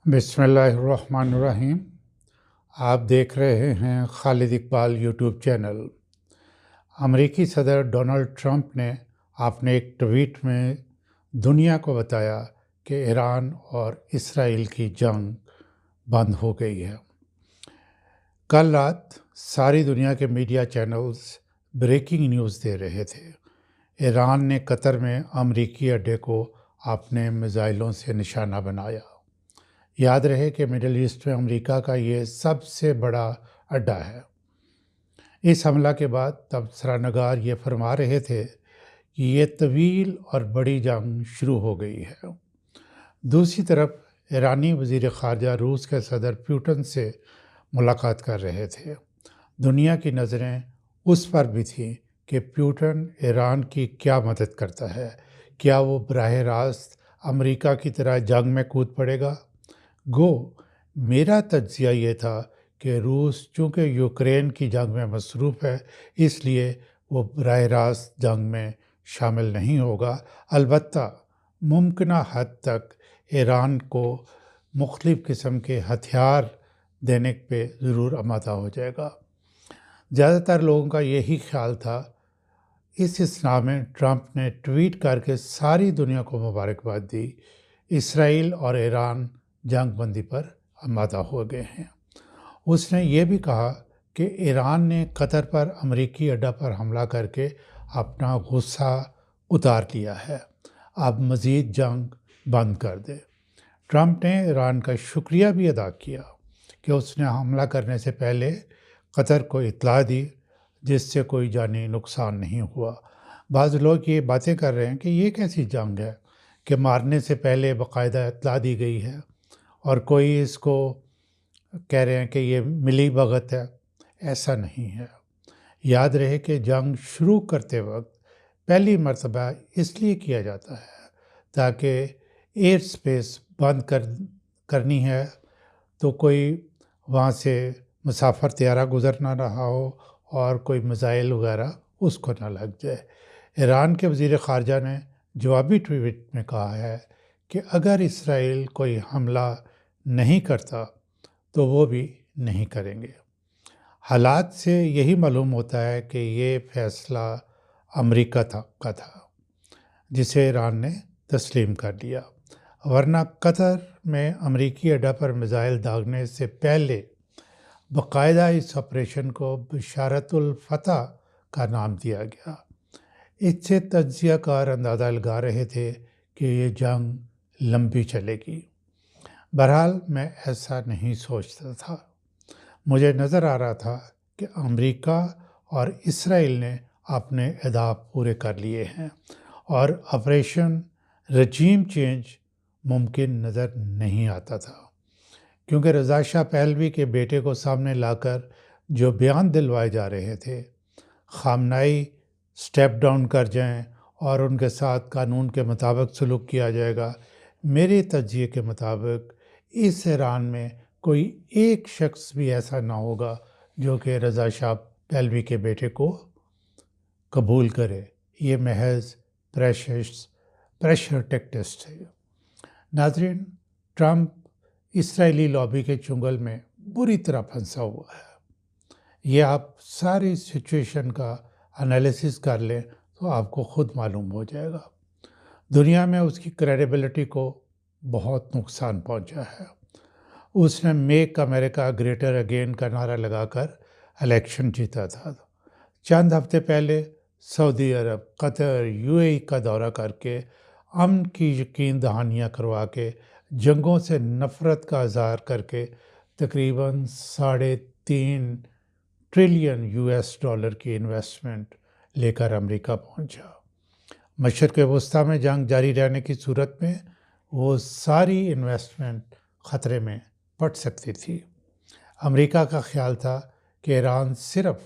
बिस्मिल्लाहिर्रहमानिर्रहीम। आप देख रहे हैं खालिद इकबाल यूट्यूब चैनल। अमेरिकी सदर डोनाल्ड ट्रंप ने अपने एक ट्वीट में दुनिया को बताया कि ईरान और इसराइल की जंग बंद हो गई है। कल रात सारी दुनिया के मीडिया चैनल्स ब्रेकिंग न्यूज़ दे रहे थे। ईरान ने कतर में अमेरिकी अड्डे को अपने मिसाइलों से निशाना बनाया। याद रहे कि मिडिल ईस्ट में अमेरिका का ये सबसे बड़ा अड्डा है। इस हमला के बाद तबसरानगार ये फरमा रहे थे कि ये तवील और बड़ी जंग शुरू हो गई है। दूसरी तरफ ईरानी वज़ीर ख़ारजा रूस के सदर पुतिन से मुलाकात कर रहे थे। दुनिया की नज़रें उस पर भी थीं कि पुतिन ईरान की क्या मदद करता है। क्या वो बराह रास्त अमेरिका की तरह जंग में कूद पड़ेगा? मेरा तज्जिया ये था कि रूस चूँकि यूक्रेन की जंग में मसरूफ़ है, इसलिए वो बराह रास्त जंग में शामिल नहीं होगा। अलबत्ता मुमकिना हद तक ईरान को मुख्तलिफ़ किस्म के हथियार देने पे ज़रूर आमादा हो जाएगा। ज़्यादातर लोगों का यही ख्याल था। इस इसना में ट्रंप ने ट्वीट करके सारी दुनिया को मुबारकबाद दी। इसराइल और ईरान जंग बंदी पर आमादा हो गए हैं। उसने ये भी कहा कि ईरान ने कतर पर अमेरिकी अड्डा पर हमला करके अपना गुस्सा उतार लिया है, अब मज़ीद जंग बंद कर दे। ट्रंप ने ईरान का शुक्रिया भी अदा किया कि उसने हमला करने से पहले कतर को इत्तला दी, जिससे कोई जानी नुकसान नहीं हुआ। बाज़ लोग ये बातें कर रहे हैं कि ये कैसी जंग है कि मारने से पहले बाकायदा इत्तला दी गई है, और कोई इसको कह रहे हैं कि ये मिली भगत है। ऐसा नहीं है। याद रहे कि जंग शुरू करते वक्त पहली मर्तबा इसलिए किया जाता है ताकि एयर स्पेस बंद करनी है तो कोई वहाँ से मुसाफिर त्यारा गुजर ना रहा हो और कोई मिसाइल वगैरह उसको ना लग जाए। ईरान के वज़ीर ख़ारजा ने जवाबी ट्वीट में कहा है कि अगर इसराइल कोई हमला नहीं करता तो वो भी नहीं करेंगे। हालात से यही मालूम होता है कि ये फ़ैसला अमेरिका का था, जिसे ईरान ने तस्लीम कर लिया, वरना कतर में अमेरिकी अड्डा पर मिसाइल दागने से पहले बाकायदा इस ऑपरेशन को बिशारतुल फतह का नाम दिया गया। इससे तज्जियाकार अंदाज़ा लगा रहे थे कि ये जंग लंबी चलेगी। बहरहाल मैं ऐसा नहीं सोचता था। मुझे नज़र आ रहा था कि अमेरिका और इसराइल ने अपने अहदाफ पूरे कर लिए हैं और ऑपरेशन रजीम चेंज मुमकिन नज़र नहीं आता था, क्योंकि रज़ा शाह पहलवी के बेटे को सामने लाकर जो बयान दिलवाए जा रहे थे, ख़ामनाई स्टेप डाउन कर जाएं और उनके साथ कानून के मुताबिक सलूक किया जाएगा। मेरे तज्जिए के मुताबिक इस ईरान में कोई एक शख्स भी ऐसा ना होगा जो कि रज़ा शाह पहलवी के बेटे को कबूल करे। ये महज प्रेशर टेक्टिक्स है। नाज़रीन, ट्रंप इसराइली लॉबी के चुंगल में बुरी तरह फंसा हुआ है। ये आप सारी सिचुएशन का एनालिसिस कर लें तो आपको खुद मालूम हो जाएगा। दुनिया में उसकी क्रेडिबिलिटी को बहुत नुकसान पहुंचा है। उसने मेक अमेरिका ग्रेटर अगेन का नारा लगाकर इलेक्शन जीता था। चंद हफ्ते पहले सऊदी अरब, कतर, यूएई का दौरा करके अमन की यकीन दहानियाँ करवा के जंगों से नफ़रत का इज़हार करके तकरीबन $3.5 ट्रिलियन US की इन्वेस्टमेंट लेकर अमेरिका पहुंचा। मशरिक़ वस्ती में जंग जारी रहने की सूरत में वो सारी इन्वेस्टमेंट ख़तरे में पड़ सकती थी। अमेरिका का ख्याल था कि ईरान सिर्फ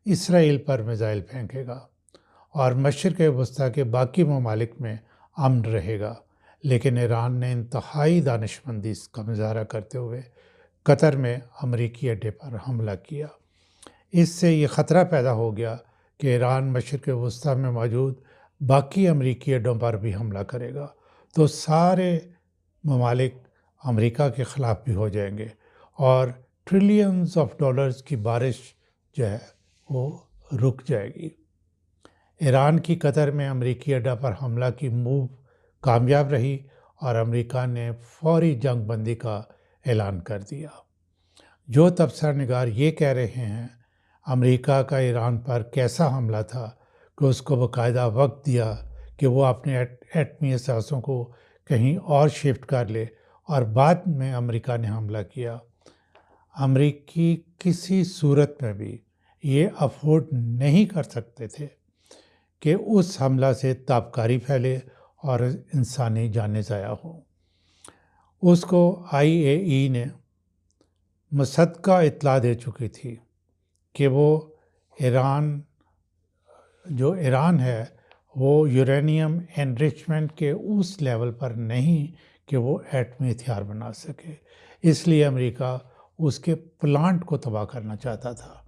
इसराइल पर मिसाइल फेंकेगा और मशरिक़ वस्ती के बाकी ममालिक में अमन रहेगा, लेकिन ईरान ने इंतहाई दानिशमंदी का मुजाहरा करते हुए कतर में अमेरिकी अड्डे पर हमला किया। इससे ये ख़तरा पैदा हो गया कि ईरान मशरिक़ वस्ती में मौजूद बाकी अमेरिकी अड्डों पर भी हमला करेगा तो सारे ममालिक امریکہ کے خلاف بھی ہو جائیں گے اور ٹریلینز آف ڈالرز کی بارش جو ہے وہ رک جائے گی۔ ایران کی قطر میں امریکی اڈہ پر حملہ کی موو کامیاب رہی اور امریکہ نے فوری جنگ بندی کا اعلان کر دیا۔ جو تبصرہ نگار یہ کہہ رہے ہیں امریکہ کا ایران پر کیسا حملہ تھا کہ اس کو باقاعدہ وقت دیا کہ وہ اپنے ایٹمی اثاثوں کو کہیں اور شفٹ کر لے اور بعد میں امریکہ نے حملہ کیا، امریکی کسی صورت میں بھی یہ افورڈ نہیں کر سکتے تھے کہ اس حملہ سے تابکاری پھیلے اور انسانی جانیں ضائع ہوں۔ اس کو IAEA نے مصدقہ اطلاع دے چکی تھی کہ وہ ایران ہے وہ یورینیم انریچمنٹ کے اس لیول پر نہیں کہ وہ ایٹمی ہتھیار بنا سکے، اس لیے امریکہ اس کے پلانٹ کو تباہ کرنا چاہتا تھا،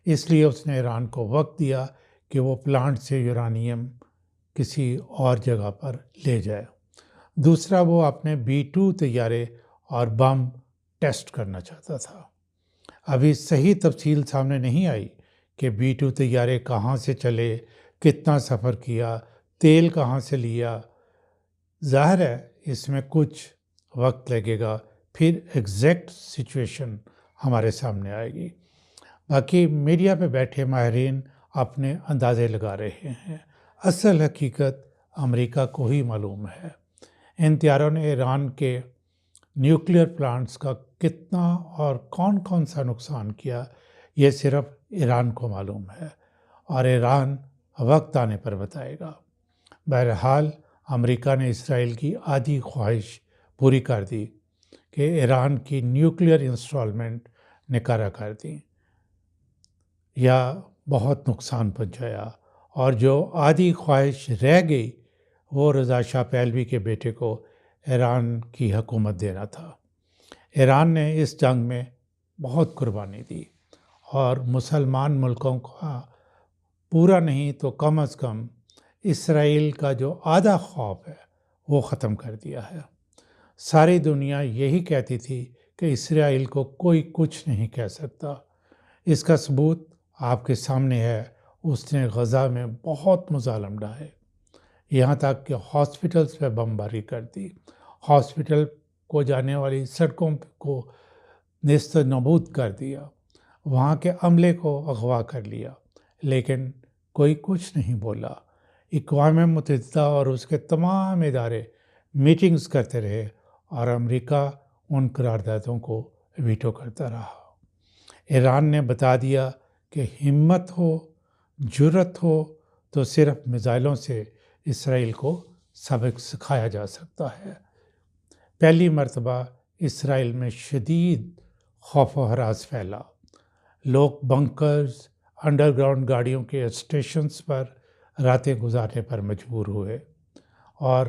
اس لیے اس نے ایران کو وقت دیا کہ وہ پلانٹ سے یورانیم کسی اور جگہ پر لے جائے۔ دوسرا، وہ اپنے B-2 طیارے اور بم ٹیسٹ کرنا چاہتا تھا۔ ابھی صحیح تفصیل سامنے نہیں آئی کہ B-2 طیارے کہاں سے چلے، کتنا سفر کیا، تیل کہاں سے لیا۔ ظاہر ہے اس میں کچھ وقت لگے گا، پھر ایگزیکٹ سچویشن ہمارے سامنے آئے گی۔ باقی میڈیا پہ بیٹھے ماہرین اپنے اندازے لگا رہے ہیں، اصل حقیقت امریکہ کو ہی معلوم ہے۔ ان طیاروں نے ایران کے نیوکلیئر پلانٹس کا کتنا اور کون کون سا نقصان کیا، یہ صرف ایران کو معلوم ہے اور ایران وقت آنے پر بتائے گا۔ بہرحال امریکہ نے اسرائیل کی آدھی خواہش پوری کر دی کہ ایران کی نیوکلیئر انسٹالمنٹ نکارہ کر دی یا بہت نقصان پہنچایا، اور جو آدھی خواہش رہ گئی وہ رضا شاہ پہلوی کے بیٹے کو ایران کی حکومت دینا تھا۔ ایران نے اس جنگ میں بہت قربانی دی اور مسلمان ملکوں کا پورا نہیں تو کم از کم اسرائیل کا جو آدھا خوف ہے وہ ختم کر دیا ہے۔ ساری دنیا یہی کہتی تھی کہ اسرائیل کو کوئی کچھ نہیں کہہ سکتا۔ اس کا ثبوت آپ کے سامنے ہے، اس نے غزہ میں بہت مظالم ڈھائے، یہاں تک کہ ہاسپٹلز پہ بمباری کر دی، ہاسپٹل کو جانے والی سڑکوں کو نیست و نابود کر دیا، وہاں کے عملے کو اغوا کر لیا، لیکن کوئی کچھ نہیں بولا۔ اقوام متحدہ اور اس کے تمام ادارے میٹنگز کرتے رہے اور امریکہ ان قراردادوں کو ویٹو کرتا رہا۔ ایران نے بتا دیا کہ ہمت ہو، جرأت ہو تو صرف میزائلوں سے اسرائیل کو سبق سکھایا جا سکتا ہے۔ پہلی مرتبہ اسرائیل میں شدید خوف و ہراس پھیلا، لوگ بنکرز، انڈر گراؤنڈ گاڑیوں کے اسٹیشنز پر راتیں گزارنے پر مجبور ہوئے اور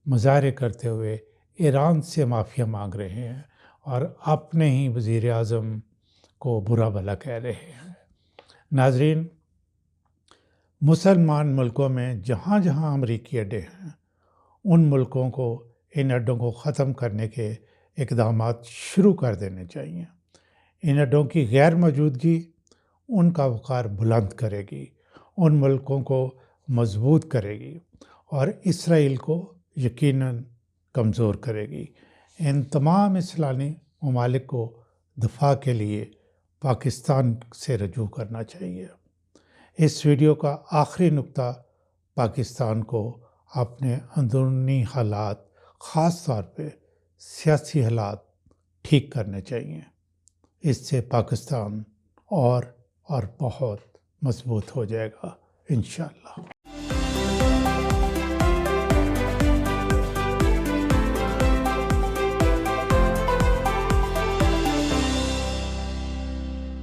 مظاہرے کرتے ہوئے ایران سے معافی مانگ رہے ہیں اور اپنے ہی وزیر اعظم کو برا بھلا کہہ رہے ہیں۔ ناظرین، مسلمان ملکوں میں جہاں جہاں امریکی اڈے ہیں ان ملکوں کو ان اڈوں کو ختم کرنے کے اقدامات شروع کر دینے چاہیے۔ ان اڈوں کی غیر موجودگی ان کا وقار بلند کرے گی، ان ملکوں کو مضبوط کرے گی اور اسرائیل کو یقیناً کمزور کرے گی۔ ان تمام اسلامی ممالک کو دفاع کے لیے پاکستان سے رجوع کرنا چاہیے۔ اس ویڈیو کا آخری نقطہ پاکستان کو اپنے اندرونی حالات، خاص طور پہ سیاسی حالات ٹھیک کرنے چاہیے۔ اس سے پاکستان اور بہت مضبوط ہو جائے گا انشاءاللہ۔